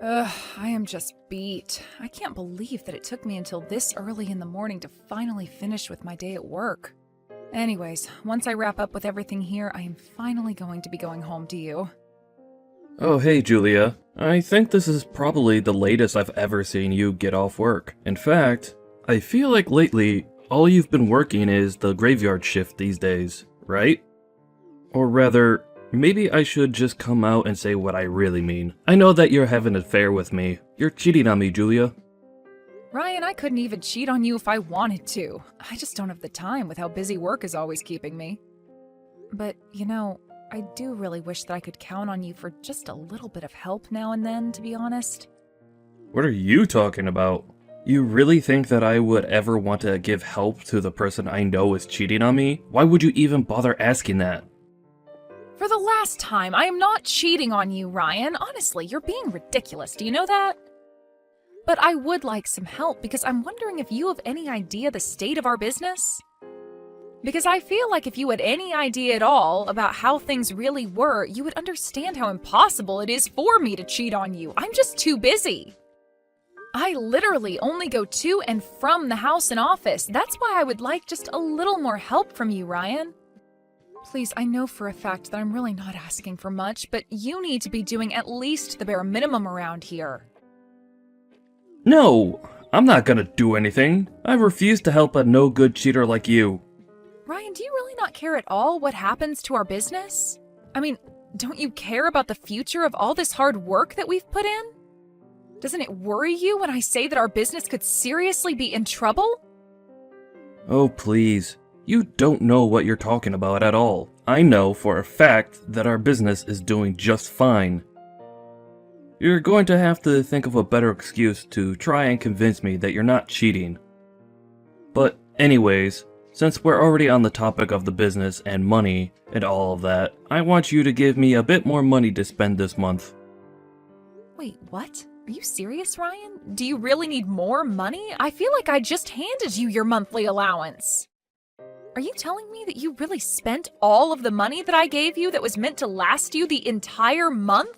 I am just beat. I can't believe that it took me until this early in the morning to finally finish with my day at work. Anyways, once I wrap up with everything here, I am finally going to be going home to you. Oh, hey, Julia. I think this is probably the latest I've ever seen you get off work. In fact, I feel like lately, all you've been working is the graveyard shift these days, right? Or rather, maybe I should just come out and say what I really mean. I know that you're having an affair with me. You're cheating on me, Julia. Ryan, I couldn't even cheat on you if I wanted to. I just don't have the time with how busy work is always keeping me. But, I do really wish that I could count on you for just a little bit of help now and then, to be honest. What are you talking about? You really think that I would ever want to give help to the person I know is cheating on me? Why would you even bother asking that? For the last time, I am not cheating on you, Ryan. Honestly, you're being ridiculous. Do you know that? But I would like some help because I'm wondering if you have any idea the state of our business? Because I feel like if you had any idea at all about how things really were, you would understand how impossible it is for me to cheat on you. I'm just too busy. I literally only go to and from the house and office. That's why I would like just a little more help from you, Ryan. Please, I know for a fact that I'm really not asking for much, but you need to be doing at least the bare minimum around here. No, I'm not gonna do anything. I refuse to help a no-good cheater like you. Ryan, do you really not care at all what happens to our business? I mean, don't you care about the future of all this hard work that we've put in? Doesn't it worry you when I say that our business could seriously be in trouble? Oh, please. You don't know what you're talking about at all. I know for a fact that our business is doing just fine. You're going to have to think of a better excuse to try and convince me that you're not cheating. But anyways, since we're already on the topic of the business and money and all of that, I want you to give me a bit more money to spend this month. Wait, what? Are you serious, Ryan? Do you really need more money? I feel like I just handed you your monthly allowance. Are you telling me that you really spent all of the money that I gave you that was meant to last you the entire month?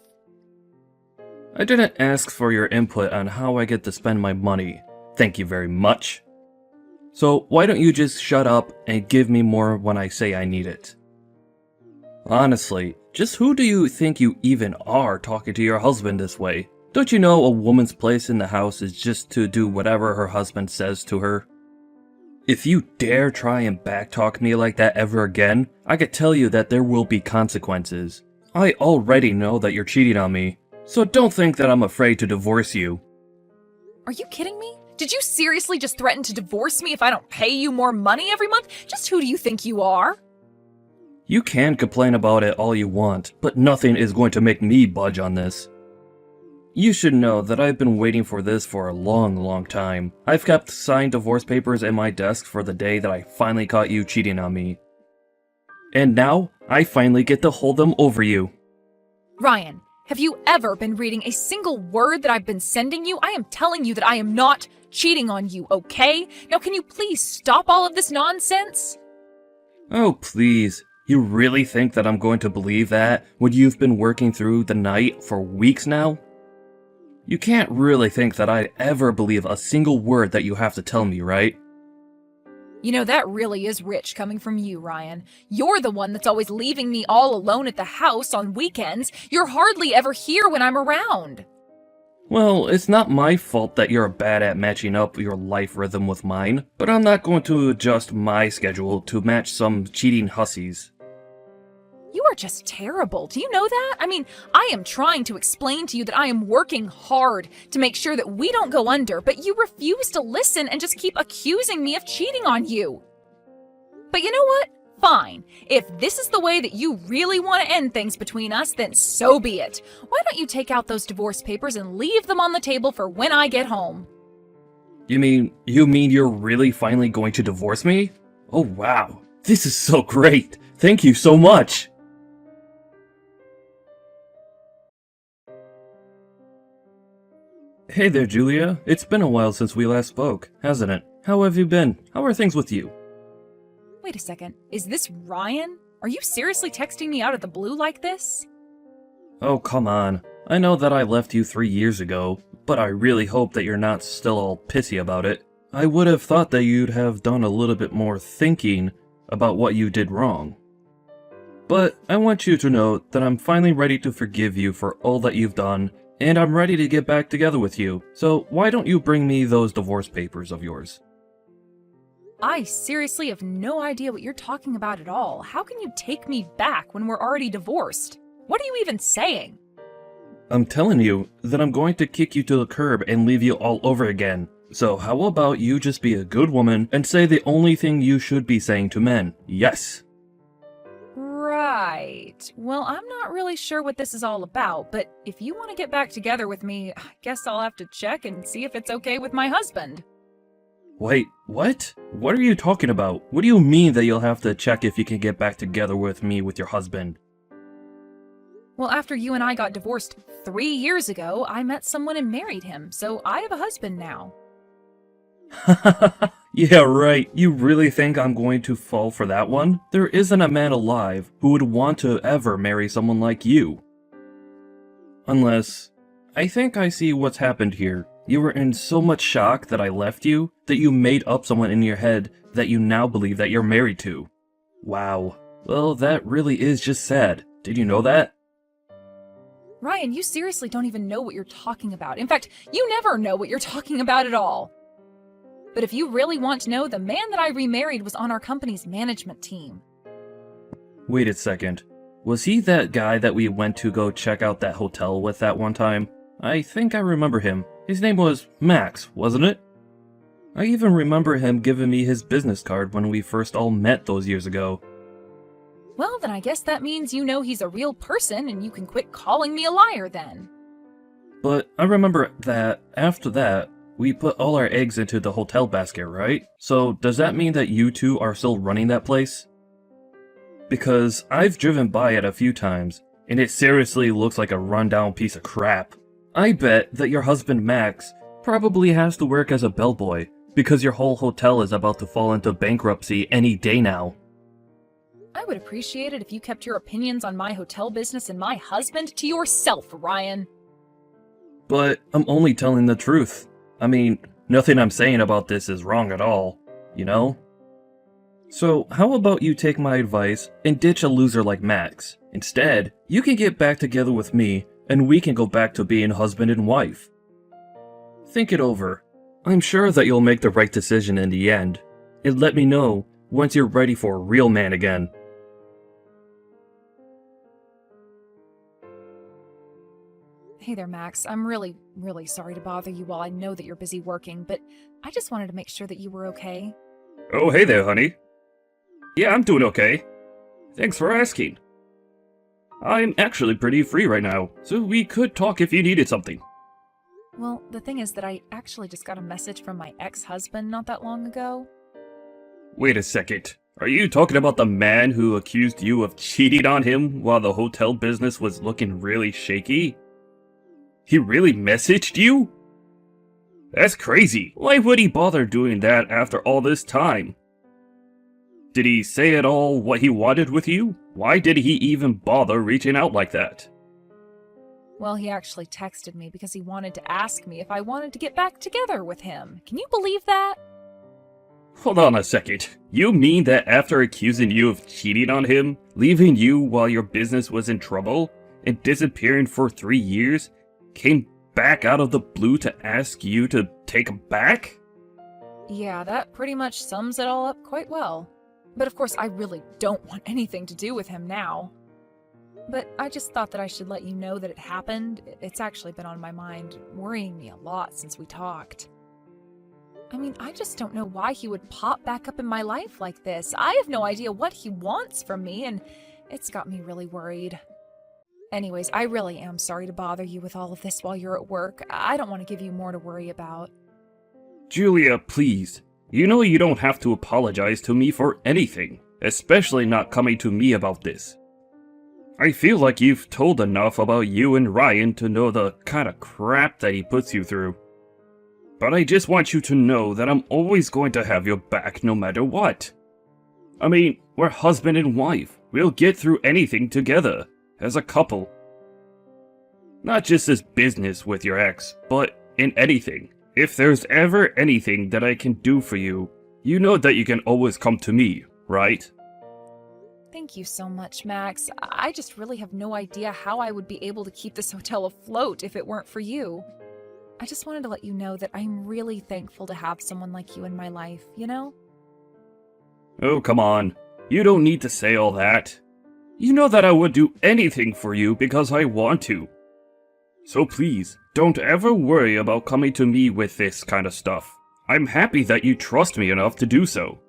I didn't ask for your input on how I get to spend my money. Thank you very much. So why don't you just shut up and give me more when I say I need it? Honestly, just who do you think you even are talking to your husband this way? Don't you know a woman's place in the house is just to do whatever her husband says to her? If you dare try and backtalk me like that ever again, I could tell you that there will be consequences. I already know that you're cheating on me, so don't think that I'm afraid to divorce you. Are you kidding me? Did you seriously just threaten to divorce me if I don't pay you more money every month? Just who do you think you are? You can complain about it all you want, but nothing is going to make me budge on this. You should know that I've been waiting for this for a long time. I've kept signed divorce papers in my desk for the day that I finally caught you cheating on me. And now, I finally get to hold them over you. Ryan, have you ever been reading a single word that I've been sending you? I am telling you that I am not cheating on you, okay? Now can you please stop all of this nonsense? Oh, please. You really think that I'm going to believe that when you've been working through the night for weeks now? You can't really think that I'd ever believe a single word that you have to tell me, right? You know, that really is rich coming from you, Ryan. You're the one that's always leaving me all alone at the house on weekends. You're hardly ever here when I'm around. Well, it's not my fault that you're bad at matching up your life rhythm with mine, but I'm not going to adjust my schedule to match some cheating hussies. You are just terrible. Do you know that? I mean, I am trying to explain to you that I am working hard to make sure that we don't go under, but you refuse to listen and just keep accusing me of cheating on you. But you know what? Fine. If this is the way that you really want to end things between us, then so be it. Why don't you take out those divorce papers and leave them on the table for when I get home? You mean you're really finally going to divorce me? Oh wow, this is so great. Thank you so much. Hey there, Julia. It's been a while since we last spoke, hasn't it? How have you been? How are things with you? Wait a second. Is this Ryan? Are you seriously texting me out of the blue like this? Oh, come on. I know that I left you 3 years ago, but I really hope that you're not still all pissy about it. I would have thought that you'd have done a little bit more thinking about what you did wrong. But I want you to know that I'm finally ready to forgive you for all that you've done, and I'm ready to get back together with you. So why don't you bring me those divorce papers of yours? I seriously have no idea what you're talking about at all. How can you take me back when we're already divorced? What are you even saying? I'm telling you that I'm going to kick you to the curb and leave you all over again. So how about you just be a good woman and say the only thing you should be saying to men? Yes. Right. Well, I'm not really sure what this is all about, but if you want to get back together with me, I guess I'll have to check and see if it's okay with my husband. Wait, what? What are you talking about? What do you mean that you'll have to check if you can get back together with me with your husband? Well, after you and I got divorced 3 years ago, I met someone and married him, so I have a husband now. Yeah, right. You really think I'm going to fall for that one? There isn't a man alive who would want to ever marry someone like you. Unless, I think I see what's happened here. You were in so much shock that I left you, that you made up someone in your head that you now believe that you're married to. Wow. Well, that really is just sad. Did you know that? Ryan, you seriously don't even know what you're talking about. In fact, you never know what you're talking about at all. But if you really want to know, the man that I remarried was on our company's management team. Wait a second. Was he that guy that we went to go check out that hotel with that one time? I think I remember him. His name was Max, wasn't it? I even remember him giving me his business card when we first all met those years ago. Well, then I guess that means you know he's a real person and you can quit calling me a liar then. But I remember that, after that, we put all our eggs into the hotel basket, right? So does that mean that you two are still running that place? Because I've driven by it a few times, and it seriously looks like a rundown piece of crap. I bet that your husband Max probably has to work as a bellboy, because your whole hotel is about to fall into bankruptcy any day now. I would appreciate it if you kept your opinions on my hotel business and my husband to yourself, Ryan. But I'm only telling the truth. I mean, nothing I'm saying about this is wrong at all, you know? So how about you take my advice and ditch a loser like Max? Instead, you can get back together with me and we can go back to being husband and wife. Think it over. I'm sure that you'll make the right decision in the end. And let me know once you're ready for a real man again. Hey there, Max. I'm really sorry to bother you while I know that you're busy working, but I just wanted to make sure that you were okay. Oh, hey there, honey. Yeah, I'm doing okay. Thanks for asking. I'm actually pretty free right now, so we could talk if you needed something. Well, the thing is that I actually just got a message from my ex-husband not that long ago. Wait a second. Are you talking about the man who accused you of cheating on him while the hotel business was looking really shaky? He really messaged you? That's crazy. Why would he bother doing that after all this time? Did he say at all what he wanted with you? Why did he even bother reaching out like that? Well, he actually texted me because he wanted to ask me if I wanted to get back together with him. Can you believe that? Hold on a second. You mean that after accusing you of cheating on him, leaving you while your business was in trouble, and disappearing for 3 years, came back out of the blue to ask you to take him back? Yeah, that pretty much sums it all up quite well. But of course, I really don't want anything to do with him now. But I just thought that I should let you know that it happened. It's actually been on my mind, worrying me a lot since we talked. I mean, I just don't know why he would pop back up in my life like this. I have no idea what he wants from me, and it's got me really worried. Anyways, I really am sorry to bother you with all of this while you're at work. I don't want to give you more to worry about. Julia, please. You know you don't have to apologize to me for anything, especially not coming to me about this. I feel like you've told enough about you and Ryan to know the kind of crap that he puts you through. But I just want you to know that I'm always going to have your back no matter what. I mean, we're husband and wife. We'll get through anything together, as a couple. Not just this business with your ex, but in anything. If there's ever anything that I can do for you, you know that you can always come to me, right? Thank you so much, Max. I just really have no idea how I would be able to keep this hotel afloat if it weren't for you. I just wanted to let you know that I'm really thankful to have someone like you in my life, you know? Oh, come on. You don't need to say all that. You know that I would do anything for you because I want to. So please, don't ever worry about coming to me with this kind of stuff. I'm happy that you trust me enough to do so.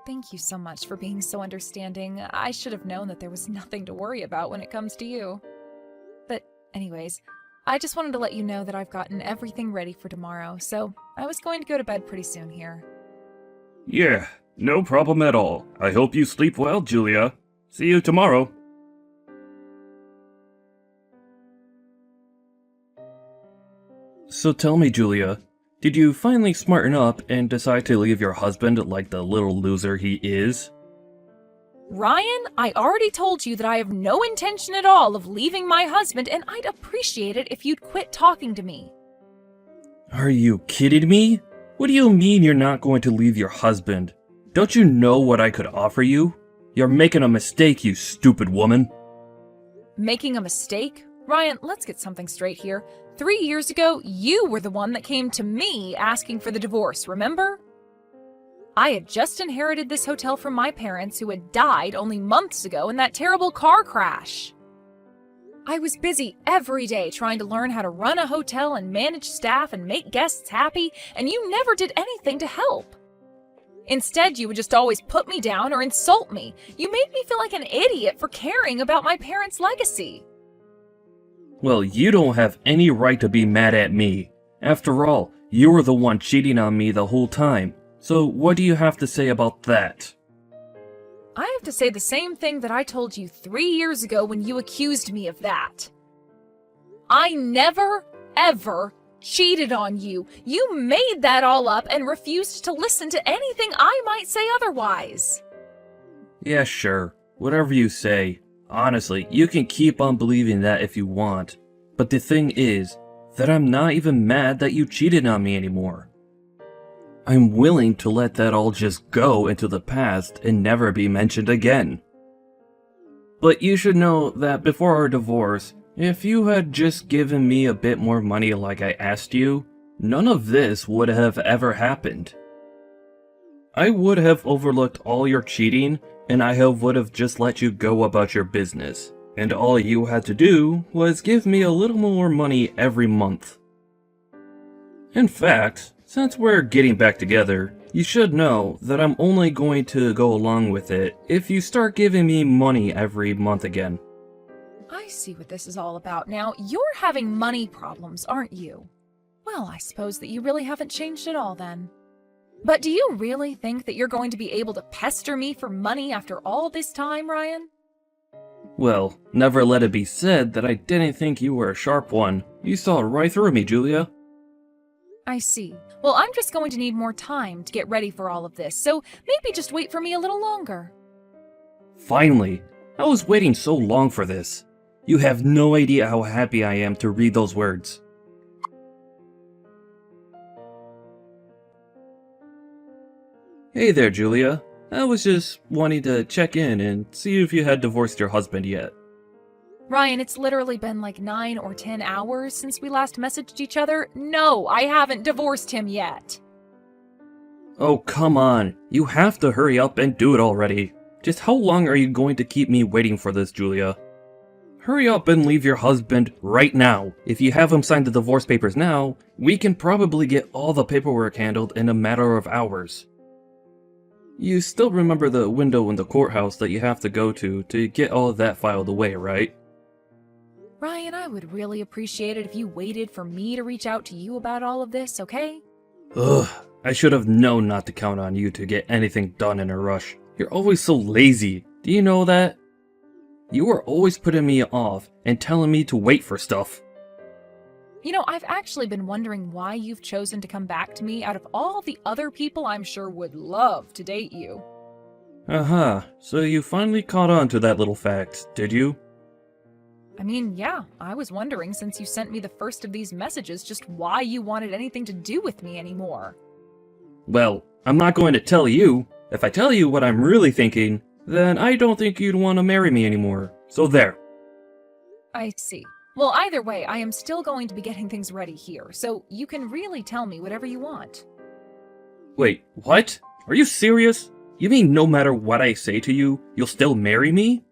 Thank you so much for being so understanding. I should have known that there was nothing to worry about when it comes to you. But anyways, I just wanted to let you know that I've gotten everything ready for tomorrow, so I was going to go to bed pretty soon here. Yeah, no problem at all. I hope you sleep well, Julia. See you tomorrow. So tell me, Julia, did you finally smarten up and decide to leave your husband like the little loser he is? Ryan, I already told you that I have no intention at all of leaving my husband, and I'd appreciate it if you'd quit talking to me. Are you kidding me? What do you mean you're not going to leave your husband? Don't you know what I could offer you? You're making a mistake, you stupid woman. Making a mistake? Ryan, let's get something straight here. 3 years ago, you were the one that came to me asking for the divorce, remember? I had just inherited this hotel from my parents who had died only months ago in that terrible car crash. I was busy every day trying to learn how to run a hotel and manage staff and make guests happy, and you never did anything to help. Instead, you would just always put me down or insult me. You made me feel like an idiot for caring about my parents' legacy. Well, you don't have any right to be mad at me. After all, you were the one cheating on me the whole time. So what do you have to say about that? I have to say the same thing that I told you 3 years ago when you accused me of that. I never, ever cheated on you. You made that all up and refused to listen to anything I might say otherwise. Yeah, sure. Whatever you say. Honestly, you can keep on believing that if you want. But the thing is, that I'm not even mad that you cheated on me anymore. I'm willing to let that all just go into the past and never be mentioned again. But you should know that before our divorce, if you had just given me a bit more money like I asked you, none of this would have ever happened. I would have overlooked all your cheating, and I would have just let you go about your business. And all you had to do was give me a little more money every month. In fact, since we're getting back together, you should know that I'm only going to go along with it if you start giving me money every month again. I see what this is all about now. You're having money problems, aren't you? Well, I suppose that you really haven't changed at all then. But do you really think that you're going to be able to pester me for money after all this time, Ryan? Well, never let it be said that I didn't think you were a sharp one. You saw right through me, Julia. I see. Well, I'm just going to need more time to get ready for all of this, so maybe just wait for me a little longer. Finally! I was waiting so long for this. You have no idea how happy I am to read those words. Hey there, Julia. I was just wanting to check in and see if you had divorced your husband yet. Ryan, it's literally been like 9 or 10 hours since we last messaged each other. No, I haven't divorced him yet. Oh, come on. You have to hurry up and do it already. Just how long are you going to keep me waiting for this, Julia? Hurry up and leave your husband right now. If you have him sign the divorce papers now, we can probably get all the paperwork handled in a matter of hours. You still remember the window in the courthouse that you have to go to get all of that filed away, right? Ryan, I would really appreciate it if you waited for me to reach out to you about all of this, okay? Ugh, I should have known not to count on you to get anything done in a rush. You're always so lazy. Do you know that? You are always putting me off and telling me to wait for stuff. You know, I've actually been wondering why you've chosen to come back to me out of all the other people I'm sure would love to date you. So you finally caught on to that little fact, did you? I mean, yeah, I was wondering since you sent me the first of these messages just why you wanted anything to do with me anymore. Well, I'm not going to tell you. If I tell you what I'm really thinking, then I don't think you'd want to marry me anymore. So there. I see. Well, either way, I am still going to be getting things ready here, so you can really tell me whatever you want. Wait, what? Are you serious? You mean no matter what I say to you, you'll still marry me?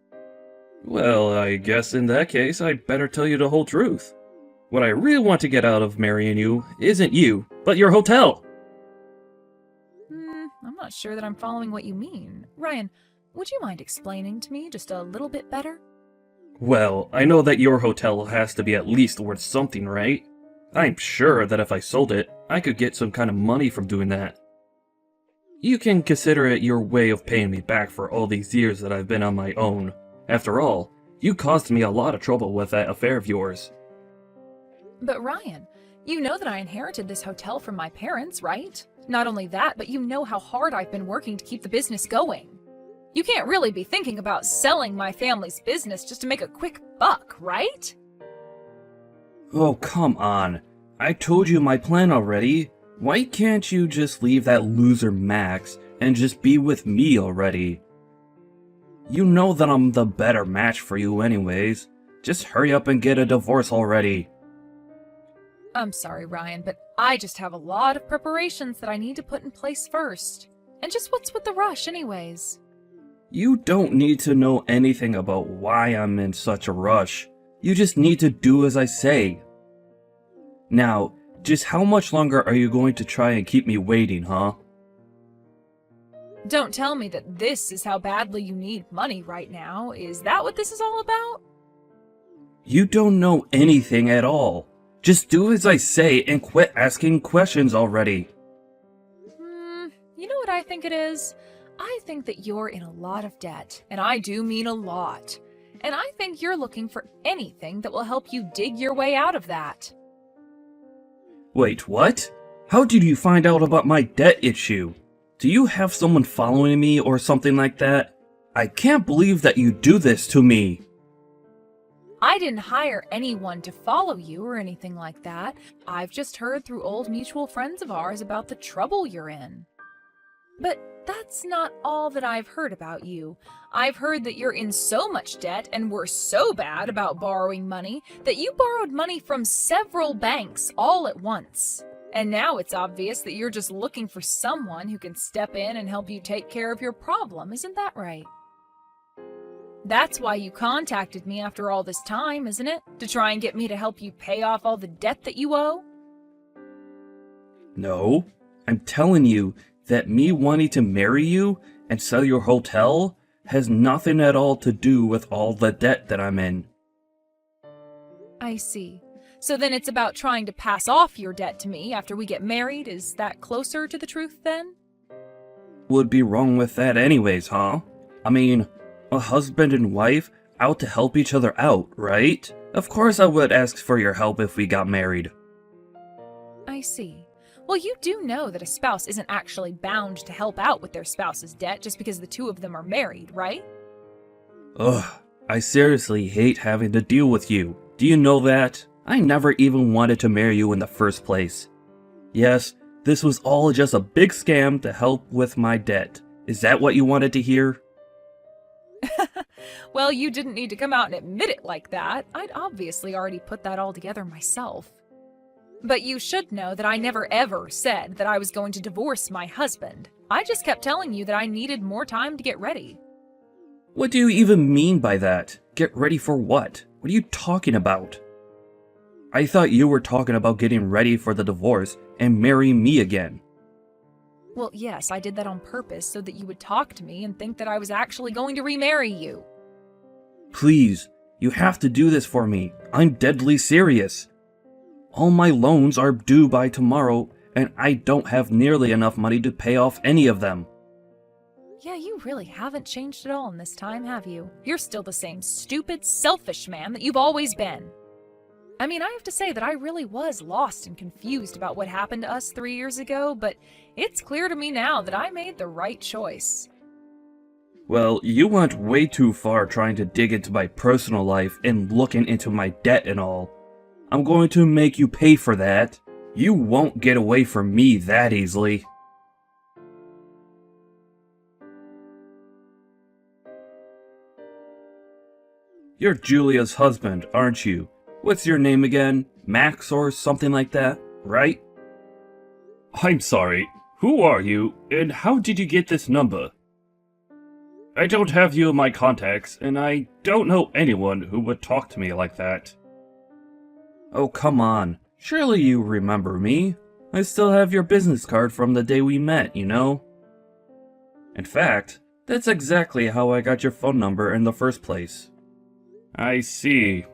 Well, I guess in that case, I'd better tell you the whole truth. What I really want to get out of marrying you isn't you, but your hotel. I'm not sure that I'm following what you mean. Ryan, would you mind explaining to me just a little bit better? Well, I know that your hotel has to be at least worth something, right? I'm sure that if I sold it, I could get some kind of money from doing that. You can consider it your way of paying me back for all these years that I've been on my own. After all, you caused me a lot of trouble with that affair of yours. But Ryan, you know that I inherited this hotel from my parents, right? Not only that, but you know how hard I've been working to keep the business going. You can't really be thinking about selling my family's business just to make a quick buck, right? Oh, come on. I told you my plan already. Why can't you just leave that loser Max and just be with me already? You know that I'm the better match for you anyways. Just hurry up and get a divorce already. I'm sorry, Ryan, but I just have a lot of preparations that I need to put in place first. And just what's with the rush anyways? You don't need to know anything about why I'm in such a rush. You just need to do as I say. Now, just how much longer are you going to try and keep me waiting, huh? Don't tell me that this is how badly you need money right now. Is that what this is all about? You don't know anything at all. Just do as I say and quit asking questions already. You know what I think it is? I think that you're in a lot of debt, and I do mean a lot. And I think you're looking for anything that will help you dig your way out of that. Wait, what? How did you find out about my debt issue? Do you have someone following me or something like that? I can't believe that you do this to me. I didn't hire anyone to follow you or anything like that. I've just heard through old mutual friends of ours about the trouble you're in. But that's not all that I've heard about you. I've heard that you're in so much debt and were so bad about borrowing money that you borrowed money from several banks all at once. And now it's obvious that you're just looking for someone who can step in and help you take care of your problem, isn't that right? That's why you contacted me after all this time, isn't it? To try and get me to help you pay off all the debt that you owe? No, I'm telling you that me wanting to marry you and sell your hotel has nothing at all to do with all the debt that I'm in. I see. So then it's about trying to pass off your debt to me after we get married? Is that closer to the truth then? Would be wrong with that anyways, huh? I mean, a husband and wife out to help each other out, right? Of course I would ask for your help if we got married. I see. Well, you do know that a spouse isn't actually bound to help out with their spouse's debt just because the two of them are married, right? Ugh, I seriously hate having to deal with you. Do you know that? I never even wanted to marry you in the first place. Yes, this was all just a big scam to help with my debt. Is that what you wanted to hear? Well, you didn't need to come out and admit it like that. I'd obviously already put that all together myself. But you should know that I never ever said that I was going to divorce my husband. I just kept telling you that I needed more time to get ready. What do you even mean by that? Get ready for what? What are you talking about? I thought you were talking about getting ready for the divorce and marrying me again. Well, yes, I did that on purpose so that you would talk to me and think that I was actually going to remarry you. Please, you have to do this for me. I'm deadly serious. All my loans are due by tomorrow, and I don't have nearly enough money to pay off any of them. Yeah, you really haven't changed at all in this time, have you? You're still the same stupid, selfish man that you've always been. I mean, I have to say that I really was lost and confused about what happened to us 3 years ago, but it's clear to me now that I made the right choice. Well, you went way too far trying to dig into my personal life and looking into my debt and all. I'm going to make you pay for that. You won't get away from me that easily. You're Julia's husband, aren't you? What's your name again? Max or something like that, right? I'm sorry. Who are you, and how did you get this number? I don't have you in my contacts, and I don't know anyone who would talk to me like that. Oh, come on. Surely you remember me. I still have your business card from the day we met, you know? In fact, that's exactly how I got your phone number in the first place. I see.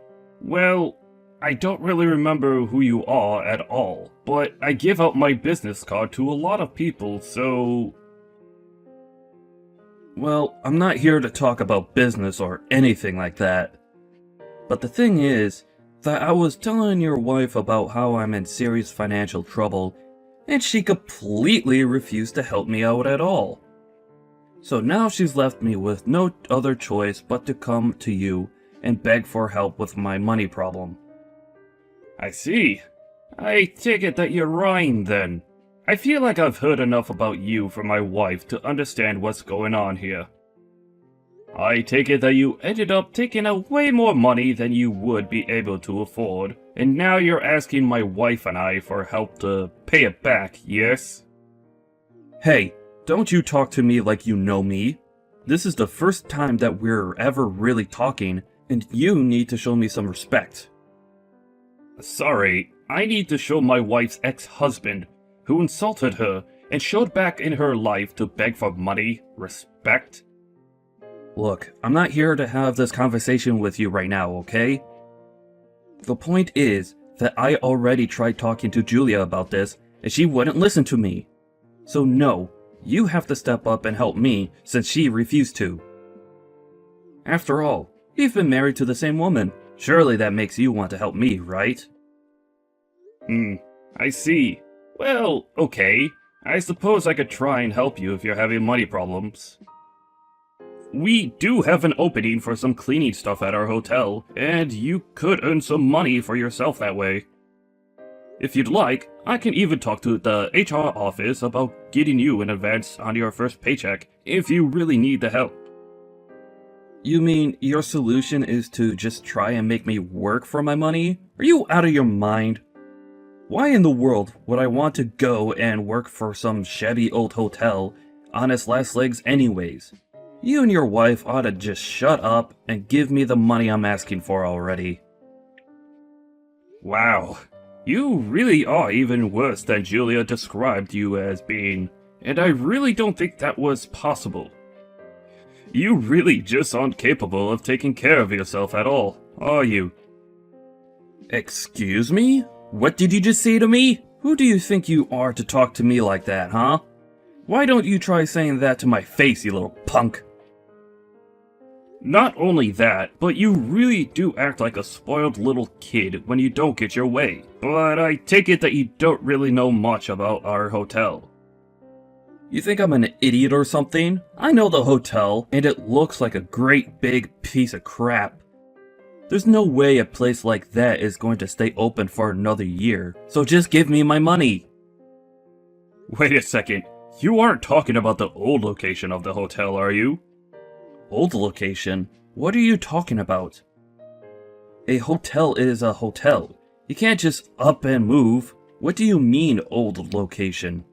Well, I don't really remember who you are at all, but I give out my business card to a lot of people, so... Well, I'm not here to talk about business or anything like that. But the thing is, that I was telling your wife about how I'm in serious financial trouble, and she completely refused to help me out at all. So now she's left me with no other choice but to come to you and beg for help with my money problem. I see. I take it that you're Ryan then. I feel like I've heard enough about you from my wife to understand what's going on here. I take it that you ended up taking out way more money than you would be able to afford, and now you're asking my wife and I for help to pay it back, yes? Hey, don't you talk to me like you know me. This is the first time that we're ever really talking, and you need to show me some respect. Sorry, I need to show my wife's ex-husband, who insulted her and showed back in her life to beg for money, respect. Look, I'm not here to have this conversation with you right now, okay? The point is that I already tried talking to Julia about this, and she wouldn't listen to me. So no, you have to step up and help me since she refused to. After all, we've been married to the same woman. Surely that makes you want to help me, right? I see. Well, okay. I suppose I could try and help you if you're having money problems. We do have an opening for some cleaning stuff at our hotel, and you could earn some money for yourself that way. If you'd like, I can even talk to the HR office about getting you an advance on your first paycheck if you really need the help. You mean your solution is to just try and make me work for my money? Are you out of your mind? Why in the world would I want to go and work for some shabby old hotel on its last legs anyways? You and your wife ought to just shut up and give me the money I'm asking for already. Wow, you really are even worse than Julia described you as being, and I really don't think that was possible. You really just aren't capable of taking care of yourself at all, are you? Excuse me? What did you just say to me? Who do you think you are to talk to me like that, huh? Why don't you try saying that to my face, you little punk? Not only that, but you really do act like a spoiled little kid when you don't get your way. But I take it that you don't really know much about our hotel. You think I'm an idiot or something? I know the hotel, and it looks like a great big piece of crap. There's no way a place like that is going to stay open for another year, so just give me my money. Wait a second, you aren't talking about the old location of the hotel, are you? Old location? What are you talking about? A hotel is a hotel. You can't just up and move. What do you mean, old location?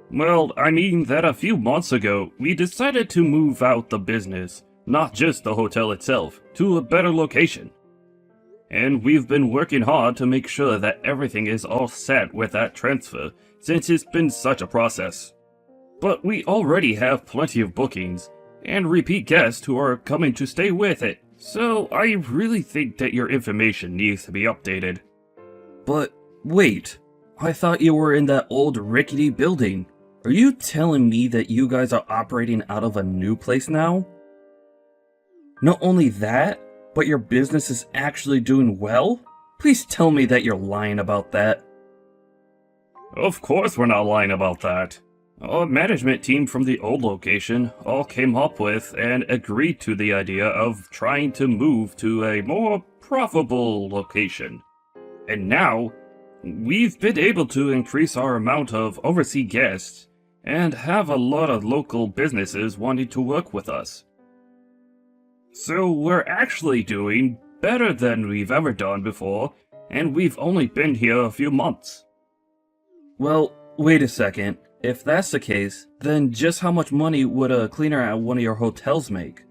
Well, I mean that a few months ago, we decided to move out the business, not just the hotel itself, to a better location. And we've been working hard to make sure that everything is all set with that transfer, since it's been such a process. But we already have plenty of bookings, and repeat guests who are coming to stay with it, so I really think that your information needs to be updated. But wait, I thought you were in that old rickety building. Are you telling me that you guys are operating out of a new place now? Not only that, but your business is actually doing well? Please tell me that you're lying about that. Of course we're not lying about that. Our management team from the old location all came up with and agreed to the idea of trying to move to a more profitable location. And now, we've been able to increase our amount of overseas guests and have a lot of local businesses wanting to work with us. So we're actually doing better than we've ever done before, and we've only been here a few months. Well, wait a second. If that's the case, then just how much money would a cleaner at one of your hotels make?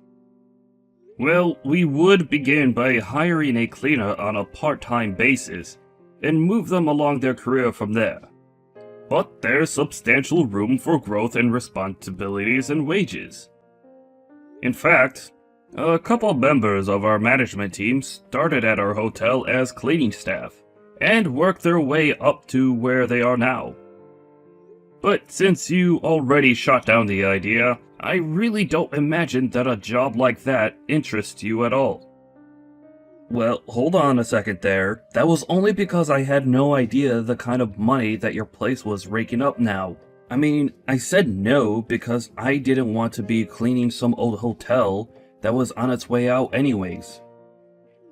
Well, we would begin by hiring a cleaner on a part-time basis, and move them along their career from there. But there's substantial room for growth in responsibilities and wages. In fact, a couple members of our management team started at our hotel as cleaning staff, and worked their way up to where they are now. But since you already shot down the idea, I really don't imagine that a job like that interests you at all. Well, hold on a second there. That was only because I had no idea the kind of money that your place was raking up now. I mean, I said no because I didn't want to be cleaning some old hotel that was on its way out anyways.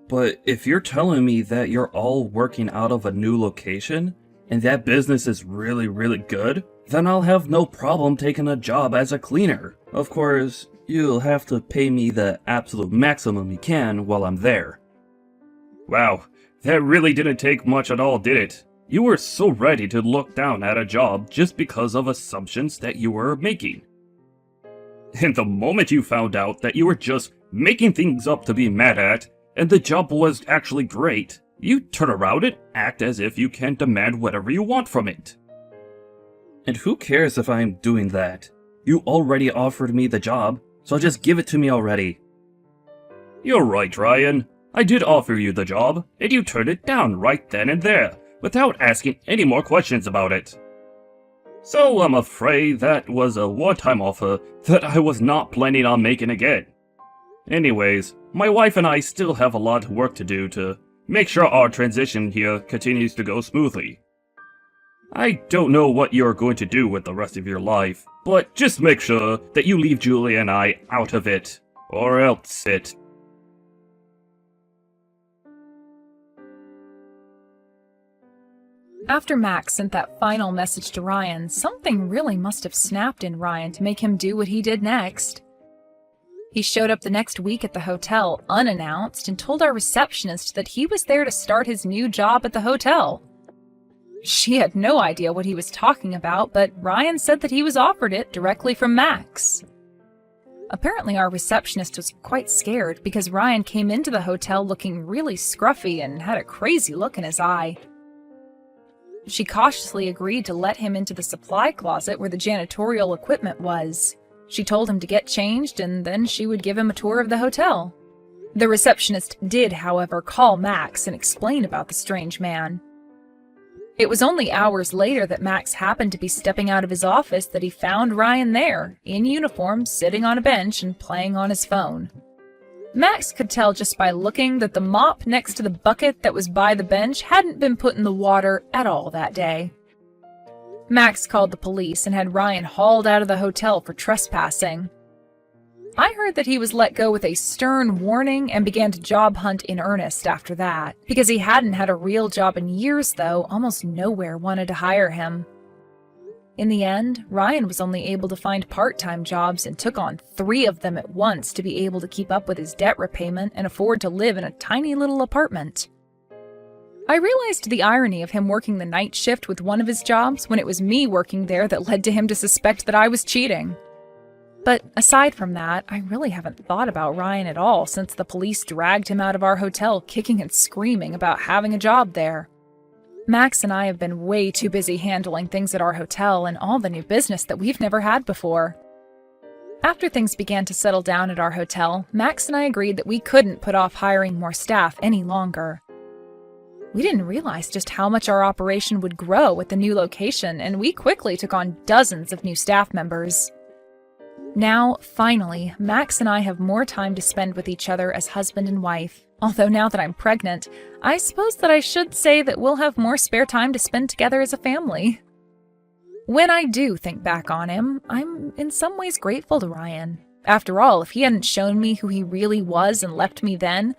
But if you're telling me that you're all working out of a new location, and that business is really, really good, then I'll have no problem taking a job as a cleaner. Of course, you'll have to pay me the absolute maximum you can while I'm there. Wow, that really didn't take much at all, did it? You were so ready to look down at a job just because of assumptions that you were making. And the moment you found out that you were just making things up to be mad at, and the job was actually great, you turn around and act as if you can demand whatever you want from it. And who cares if I'm doing that? You already offered me the job, so just give it to me already. You're right, Ryan. I did offer you the job, and you turned it down right then and there, without asking any more questions about it. So I'm afraid that was a one-time offer that I was not planning on making again. Anyways, my wife and I still have a lot of work to do to make sure our transition here continues to go smoothly. I don't know what you're going to do with the rest of your life, but just make sure that you leave Julie and I out of it, or else it. After Max sent that final message to Ryan, something really must have snapped in Ryan to make him do what he did next. He showed up the next week at the hotel unannounced and told our receptionist that he was there to start his new job at the hotel. She had no idea what he was talking about, but Ryan said that he was offered it directly from Max. Apparently our receptionist was quite scared because Ryan came into the hotel looking really scruffy and had a crazy look in his eye. She cautiously agreed to let him into the supply closet where the janitorial equipment was. She told him to get changed and then she would give him a tour of the hotel. The receptionist did, however, call Max and explain about the strange man. It was only hours later that Max happened to be stepping out of his office that he found Ryan there, in uniform, sitting on a bench and playing on his phone. Max could tell just by looking that the mop next to the bucket that was by the bench hadn't been put in the water at all that day. Max called the police and had Ryan hauled out of the hotel for trespassing. I heard that he was let go with a stern warning and began to job hunt in earnest after that. Because he hadn't had a real job in years, though, almost nowhere wanted to hire him. In the end, Ryan was only able to find part-time jobs and took on 3 of them at once to be able to keep up with his debt repayment and afford to live in a tiny little apartment. I realized the irony of him working the night shift with one of his jobs when it was me working there that led to him to suspect that I was cheating. But aside from that, I really haven't thought about Ryan at all since the police dragged him out of our hotel kicking and screaming about having a job there. Max and I have been way too busy handling things at our hotel and all the new business that we've never had before. After things began to settle down at our hotel, Max and I agreed that we couldn't put off hiring more staff any longer. We didn't realize just how much our operation would grow at the new location, and we quickly took on dozens of new staff members. Now, finally, Max and I have more time to spend with each other as husband and wife. Although now that I'm pregnant, I suppose that I should say that we'll have more spare time to spend together as a family. When I do think back on him, I'm in some ways grateful to Ryan. After all, if he hadn't shown me who he really was and left me then,